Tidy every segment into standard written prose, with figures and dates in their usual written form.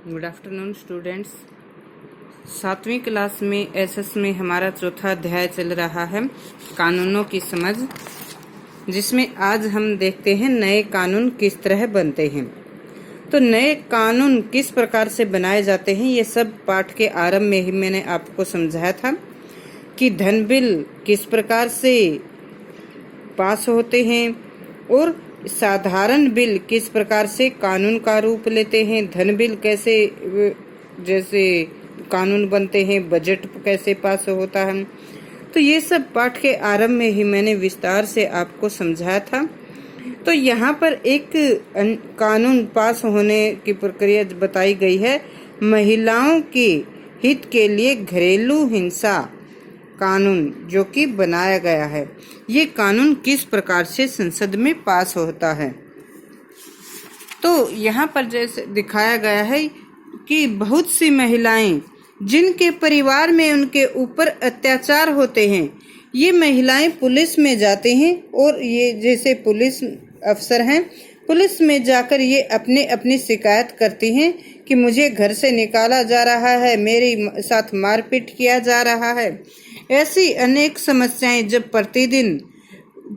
Good afternoon students. 7वीं class में SS में हमारा चौथा अध्याय चल रहा है कानूनों की समझ, जिसमें आज हम देखते हैं नए कानून किस तरह बनते हैं। तो नए कानून किस प्रकार से बनाए जाते हैं, ये सब पाठ के आरंभ में ही मैंने आपको समझाया था कि धन बिल किस प्रकार से पास होते हैं और साधारण बिल किस प्रकार से कानून का रूप लेते हैं, धन बिल कैसे जैसे कानून बनते हैं, बजट कैसे पास होता है। तो ये सब पाठ के आरंभ में ही मैंने विस्तार से आपको समझाया था। तो यहाँ पर एक कानून पास होने की प्रक्रिया बताई गई है। महिलाओं के हित के लिए घरेलू हिंसा कानून जो कि बनाया गया है, ये कानून किस प्रकार से संसद में पास होता है। तो यहाँ पर जैसे दिखाया गया है कि बहुत सी महिलाएं जिनके परिवार में उनके ऊपर अत्याचार होते हैं, ये महिलाएं पुलिस में जाते हैं और ये जैसे पुलिस अफसर हैं, पुलिस में जाकर ये अपनी शिकायत करती हैं कि मुझे घर से निकाला जा रहा है, मेरे साथ मारपीट किया जा रहा है। ऐसी अनेक समस्याएं जब प्रतिदिन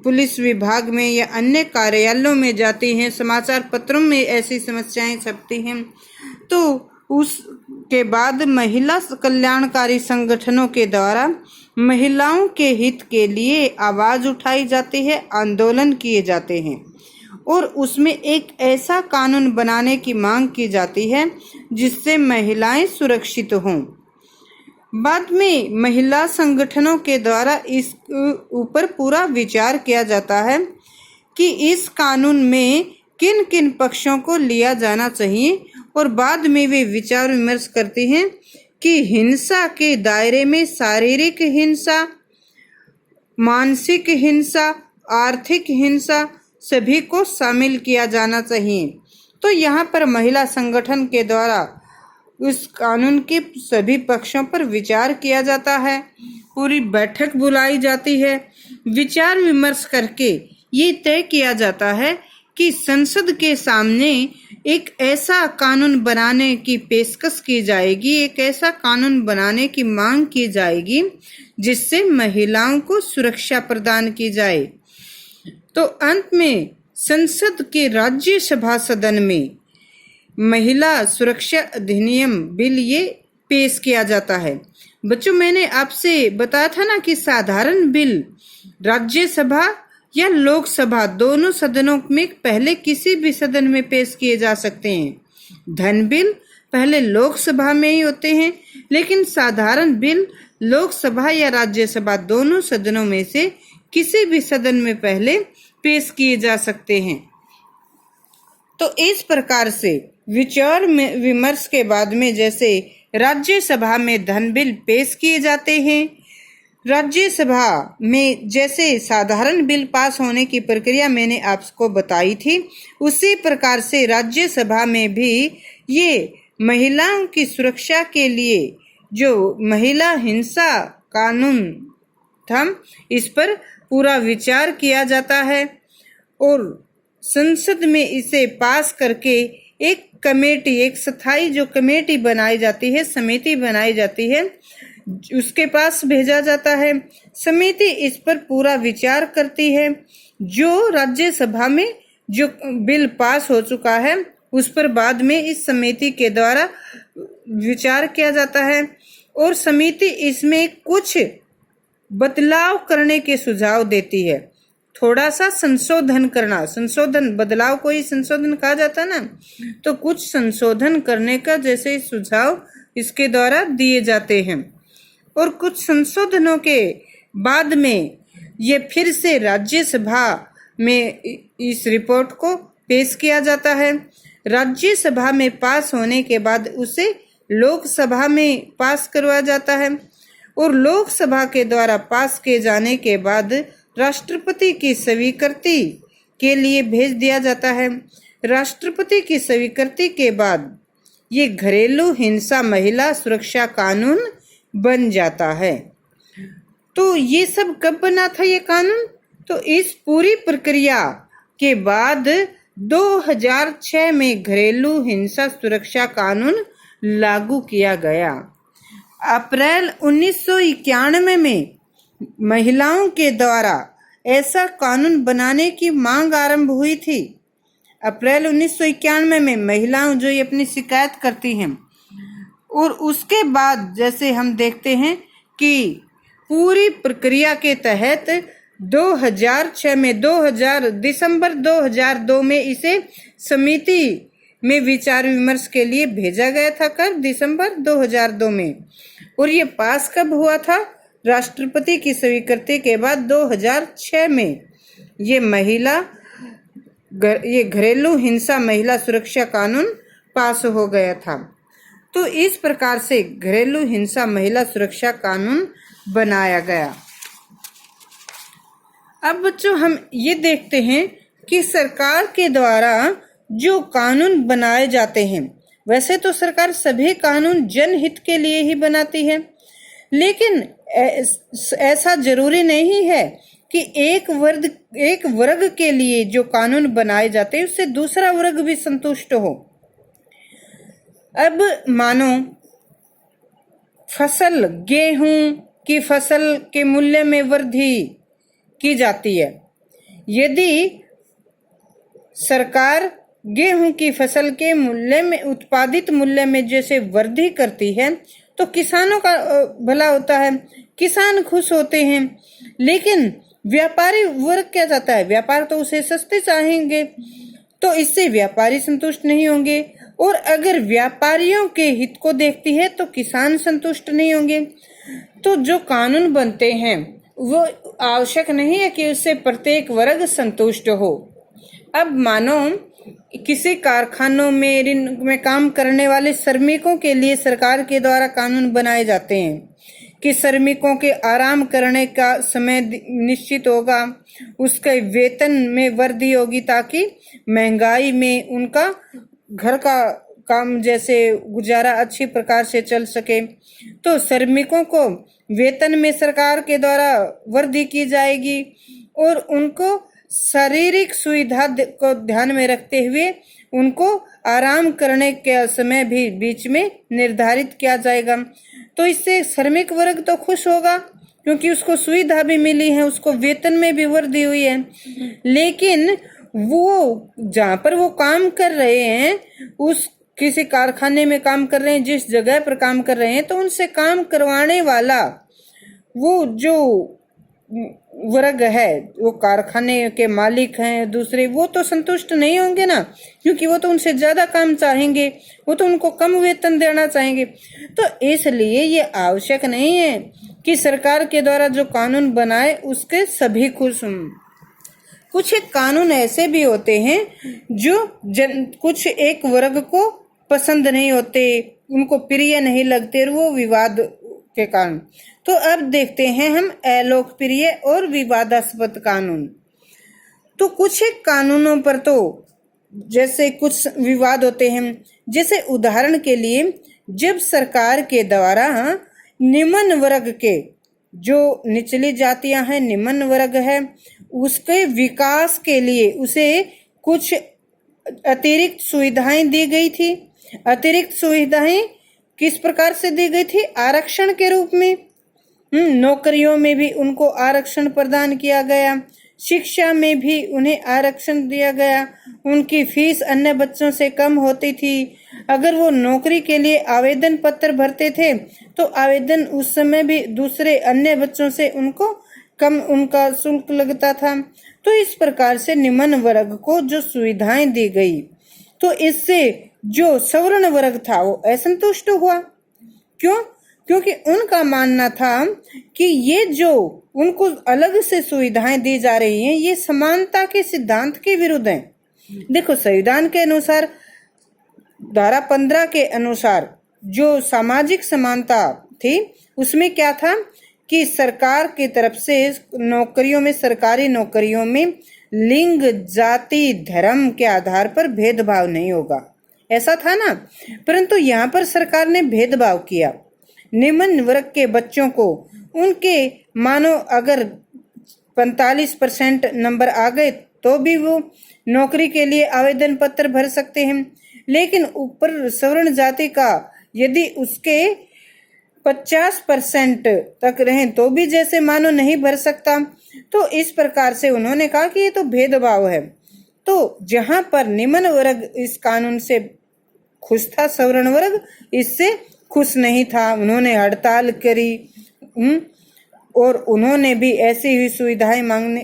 पुलिस विभाग में या अन्य कार्यालयों में जाती हैं, समाचार पत्रों में ऐसी समस्याएं छपती हैं, तो उसके बाद महिला कल्याणकारी संगठनों के द्वारा महिलाओं के हित के लिए आवाज उठाई जाती है, आंदोलन किए जाते हैं और उसमें एक ऐसा कानून बनाने की मांग की जाती है जिससे महिलाएं सुरक्षित हों। बाद में महिला संगठनों के द्वारा इस ऊपर पूरा विचार किया जाता है कि इस कानून में किन किन पक्षों को लिया जाना चाहिए और बाद में वे विचार विमर्श करते हैं कि हिंसा के दायरे में शारीरिक हिंसा, मानसिक हिंसा, आर्थिक हिंसा सभी को शामिल किया जाना चाहिए। तो यहाँ पर महिला संगठन के द्वारा उस कानून के सभी पक्षों पर विचार किया जाता है, पूरी बैठक बुलाई जाती है, विचार विमर्श करके ये तय किया जाता है कि संसद के सामने एक ऐसा कानून बनाने की पेशकश की जाएगी, एक ऐसा कानून बनाने की मांग की जाएगी जिससे महिलाओं को सुरक्षा प्रदान की जाए। तो अंत में संसद के राज्यसभा सदन में महिला सुरक्षा अधिनियम बिल ये पेश किया जाता है। बच्चों, मैंने आपसे बताया था ना कि साधारण बिल राज्यसभा या लोकसभा दोनों सदनों में पहले किसी भी सदन में पेश किए जा सकते हैं। धन बिल पहले लोकसभा में ही होते हैं, लेकिन साधारण बिल लोकसभा या राज्यसभा दोनों सदनों में से किसी भी सदन में पहले पेश किए जा सकते हैं। तो इस प्रकार से विचार विमर्श के बाद में जैसे राज्यसभा में धन बिल पेश किए जाते हैं, राज्यसभा में जैसे साधारण बिल पास होने की प्रक्रिया मैंने आपको बताई थी, उसी प्रकार से राज्यसभा में भी ये महिलाओं की सुरक्षा के लिए जो महिला हिंसा कानून था, इस पर पूरा विचार किया जाता है और संसद में इसे पास करके एक कमेटी, एक स्थायी जो कमेटी बनाई जाती है, समिति बनाई जाती है, उसके पास भेजा जाता है। समिति इस पर पूरा विचार करती है। जो राज्यसभा में जो बिल पास हो चुका है उस पर बाद में इस समिति के द्वारा विचार किया जाता है और समिति इसमें कुछ बदलाव करने के सुझाव देती है। थोड़ा सा संशोधन करना, संशोधन, बदलाव को ही संशोधन कहा जाता है ना, तो कुछ संशोधन करने का जैसे सुझाव इसके द्वारा दिए जाते हैं और कुछ संशोधनों के बाद में ये फिर से राज्यसभा में इस रिपोर्ट को पेश किया जाता है। राज्यसभा में पास होने के बाद उसे लोकसभा में पास करवाया जाता है और लोकसभा के द्वारा पास किए जाने के बाद राष्ट्रपति की स्वीकृति के लिए भेज दिया जाता है। राष्ट्रपति की स्वीकृति के बाद ये घरेलू हिंसा महिला सुरक्षा कानून बन जाता है। तो ये सब कब बना था ये कानून? तो इस पूरी प्रक्रिया के बाद 2006 में घरेलू हिंसा सुरक्षा कानून लागू किया गया। अप्रैल 1991 में महिलाओं के द्वारा ऐसा कानून बनाने की मांग आरंभ हुई थी। अप्रैल 1991 में महिलाओं जो ये अपनी शिकायत करती हैं, और उसके बाद जैसे हम देखते हैं कि पूरी प्रक्रिया के तहत 2006 में दिसंबर 2002 में इसे समिति में विचार विमर्श के लिए भेजा गया था। कब? दिसंबर 2002 में। और ये पास कब हुआ था? राष्ट्रपति की स्वीकृति के बाद 2006 में ये घरेलू हिंसा महिला सुरक्षा कानून पास हो गया था। तो इस प्रकार से घरेलू हिंसा महिला सुरक्षा कानून बनाया गया। अब बच्चों हम ये देखते हैं कि सरकार के द्वारा जो कानून बनाए जाते हैं, वैसे तो सरकार सभी कानून जनहित के लिए ही बनाती है, लेकिन ऐसा जरूरी नहीं है कि एक वर्ग के लिए जो कानून बनाए जाते हैं उससे दूसरा वर्ग भी संतुष्ट हो। अब मानो गेहूं की फसल के मूल्य में वृद्धि की जाती है। यदि सरकार गेहूं की फसल के मूल्य में, उत्पादित मूल्य में जैसे वृद्धि करती है, तो किसानों का भला होता है, किसान खुश होते हैं। लेकिन व्यापारी वर्ग क्या चाहता है? व्यापार तो उसे सस्ते चाहेंगे, तो इससे व्यापारी संतुष्ट नहीं होंगे। और अगर व्यापारियों के हित को देखती है तो किसान संतुष्ट नहीं होंगे। तो जो कानून बनते हैं वो आवश्यक नहीं है कि उससे प्रत्येक वर्ग संतुष्ट हो। अब मानो किसी कारखानों में काम करने वाले श्रमिकों के लिए सरकार के द्वारा कानून बनाए जाते हैं कि श्रमिकों के आराम करने का समय निश्चित होगा, उसके वेतन में वृद्धि होगी ताकि महंगाई में उनका घर का काम जैसे गुजारा अच्छी प्रकार से चल सके। तो श्रमिकों को वेतन में सरकार के द्वारा वृद्धि की जाएगी और उनको शारीरिक सुविधा को ध्यान में रखते हुए उनको आराम करने के समय भी बीच में निर्धारित किया जाएगा। तो इससे श्रमिक वर्ग तो खुश होगा क्योंकि उसको सुविधा भी मिली है, उसको वेतन में भी वृद्धि हुई है। लेकिन वो जहाँ पर वो काम कर रहे हैं, उस किसी कारखाने में काम कर रहे हैं, जिस जगह पर काम कर रहे हैं, तो उनसे काम करवाने वाला वो जो वर्ग है, वो कारखाने के मालिक हैं दूसरे, वो तो संतुष्ट नहीं होंगे ना, क्योंकि वो तो उनसे ज्यादा काम चाहेंगे, वो तो उनको कम वेतन देना चाहेंगे। तो इसलिए ये आवश्यक नहीं है कि सरकार के द्वारा जो कानून बनाए उसके सभी खुश हों। कुछ एक कानून ऐसे भी होते हैं जो कुछ एक वर्ग को पसंद नहीं होते, उनको प्रिय नहीं लगते, और वो विवाद के कारण। तो अब देखते हैं हम अलोकप्रिय और विवादास्पद कानून। तो कुछ एक कानूनों पर तो जैसे कुछ विवाद होते हैं, जैसे उदाहरण के लिए जब सरकार के द्वारा निम्न वर्ग के, जो निचली जातियां हैं, निम्न वर्ग है, उसके विकास के लिए उसे कुछ अतिरिक्त सुविधाएं दी गई थी। अतिरिक्त सुविधाएं किस प्रकार से दी गई थी? आरक्षण के रूप में। नौकरियों में भी उनको आरक्षण प्रदान किया गया, शिक्षा में भी उन्हें आरक्षण दिया गया, उनकी फीस अन्य बच्चों से कम होती थी। अगर वो नौकरी के लिए आवेदन पत्र भरते थे तो आवेदन उस समय भी दूसरे अन्य बच्चों से उनको कम उनका शुल्क लगता था। तो इस प्रकार से निम्न वर्ग को जो सुविधाएं दी गई, तो इससे जो सवर्ण वर्ग था वो असंतुष्ट हुआ। क्यों? क्योंकि उनका मानना था कि ये जो उनको अलग से सुविधाएं दी जा रही हैं, ये समानता के सिद्धांत के विरुद्ध हैं। देखो, संविधान के अनुसार धारा 15 के अनुसार जो सामाजिक समानता थी उसमें क्या था कि सरकार की तरफ से नौकरियों में, सरकारी नौकरियों में लिंग, जाति, धर्म के आधार पर भेदभाव नहीं होगा, ऐसा था ना। परंतु यहाँ पर सरकार ने भेदभाव किया। निम्न वर्ग के बच्चों को उनके मानो अगर 45% नंबर आ गए तो भी वो नौकरी के लिए आवेदन पत्र भर सकते हैं, लेकिन ऊपर सवर्ण जाति का यदि उसके 50% तक रहें तो भी जैसे मानो नहीं भर सकता। तो इस प्रकार से उन्होंने कहा कि ये तो भेदभाव है। तो जहां पर निम्न वर्ग इस कानून से खुश था, सवर्ण वर्ग इससे खुश नहीं था। उन्होंने हड़ताल करी और उन्होंने भी ऐसी ही सुविधाएं मांगने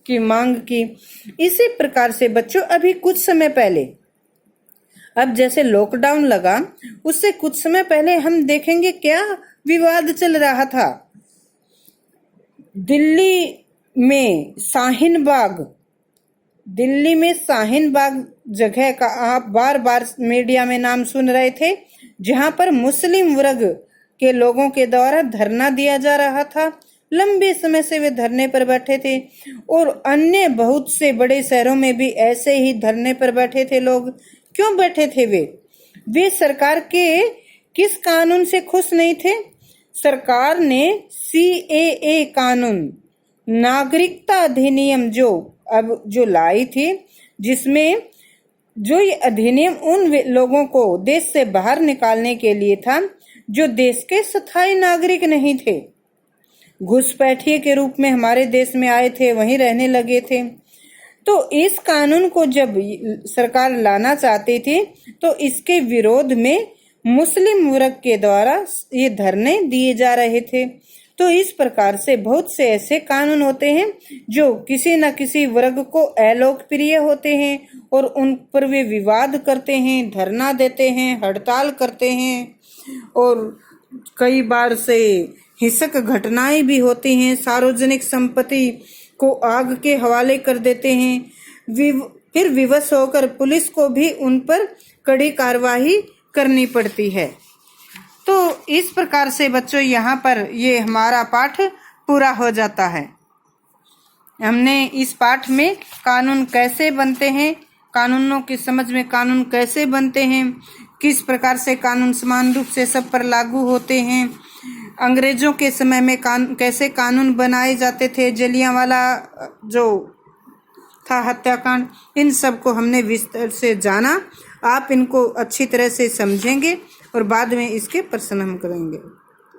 की मांग की। इसी प्रकार से बच्चों अभी कुछ समय पहले, अब जैसे लॉकडाउन लगा उससे कुछ समय पहले हम देखेंगे क्या विवाद चल रहा था। दिल्ली में शाहीन बाग जगह का आप बार बार मीडिया में नाम सुन रहे थे, जहां पर मुस्लिम वर्ग के लोगों के द्वारा धरना दिया जा रहा था। लंबे समय से वे धरने पर बैठे थे और अन्य बहुत से बड़े शहरों में भी ऐसे ही धरने पर बैठे थे लोग। क्यों बैठे थे वे सरकार के किस कानून से खुश नहीं थे? सरकार ने CAA कानून, नागरिकता अधिनियम जो लाई थी, जिसमें जो ये अधिनियम उन लोगों को देश से बाहर निकालने के लिए था जो देश के स्थायी नागरिक नहीं थे, घुसपैठिए के रूप में हमारे देश में आए थे, वहीं रहने लगे थे। तो इस कानून को जब सरकार लाना चाहती थी तो इसके विरोध में मुस्लिम वर्ग के द्वारा ये धरने दिए जा रहे थे। तो इस प्रकार से बहुत से ऐसे कानून होते हैं जो किसी न किसी वर्ग को अलोकप्रिय होते हैं और उन पर वे विवाद करते हैं, धरना देते हैं, हड़ताल करते हैं और कई बार से हिंसक घटनाएं भी होती हैं। सार्वजनिक संपत्ति को आग के हवाले कर देते हैं। फिर विवश होकर पुलिस को भी उन पर कड़ी कार्रवाई करनी पड़ती है। तो इस प्रकार से बच्चों यहाँ पर ये हमारा पाठ पूरा हो जाता है। हमने इस पाठ में कानून कैसे बनते हैं, कानूनों की समझ में कानून कैसे बनते हैं, किस प्रकार से कानून समान रूप से सब पर लागू होते हैं, अंग्रेजों के समय में कैसे कानून बनाए जाते थे, जलियांवाला जो था हत्याकांड, इन सब को हमने विस्तार से जाना। आप इनको अच्छी तरह से समझेंगे और बाद में इसके प्रश्न हम करेंगे।